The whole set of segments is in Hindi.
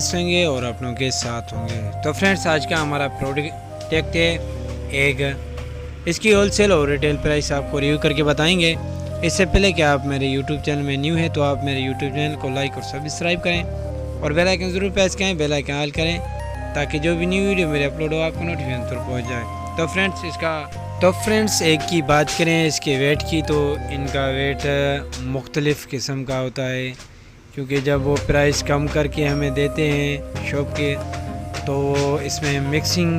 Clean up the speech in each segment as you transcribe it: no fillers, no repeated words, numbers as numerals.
होंगे और अपनों के साथ होंगे। तो फ्रेंड्स, आज का हमारा प्रोडक्ट है एग। इसकी होलसेल और रिटेल प्राइस आपको रिव्यू करके बताएंगे। इससे पहले कि आप मेरे यूट्यूब चैनल में न्यू है तो आप मेरे यूट्यूब चैनल को लाइक और सब्सक्राइब करें और बेल आइकन ज़रूर प्रेस करें, बेल आइकन ऑल करें ताकि जो भी न्यू वीडियो मेरे अपलोड हो आपको नोटिफिकेशन पर पहुँच जाए। तो फ्रेंड्स एक की बात करें इसके वेट की, तो इनका वेट मुख्तलिफ़ किस्म का होता है, क्योंकि जब वो प्राइस कम करके हमें देते हैं शॉप के तो इसमें मिक्सिंग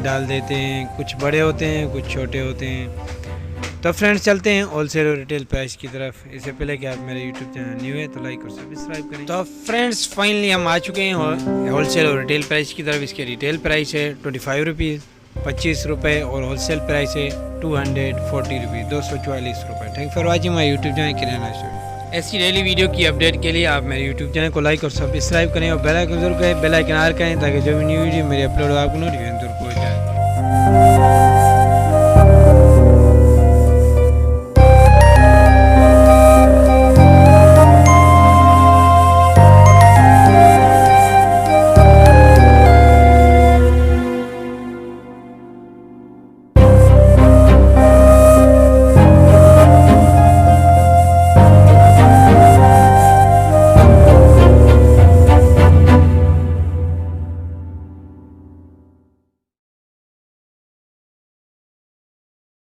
डाल देते हैं, कुछ बड़े होते हैं कुछ छोटे होते हैं। तो फ्रेंड्स चलते हैं होलसेल और रिटेल प्राइस की तरफ। इससे पहले कि आप मेरे यूट्यूब चैनल न्यू है तो लाइक और सब्सक्राइब करें। तो फ्रेंड्स फाइनली हम आ चुके हैं होलसेल और रिटेल प्राइस की तरफ। इसके रिटेल प्राइस है 25 रुपीज़ 25 रुपये और होलसेल प्राइस है 240 रुपीज़ 244 रुपये। Thank for watching my YouTube channel kirana store. ऐसी डेली वीडियो की अपडेट के लिए आप मेरे यूट्यूब चैनल को लाइक और सब्सक्राइब करें और बेल आइकन जरूर करें, बेल आइकन ऑन करें ताकि जो भी न्यू वीडियो मेरे अपलोड हो आपको नोटिफिकेशन जरूर पहुँच जाए।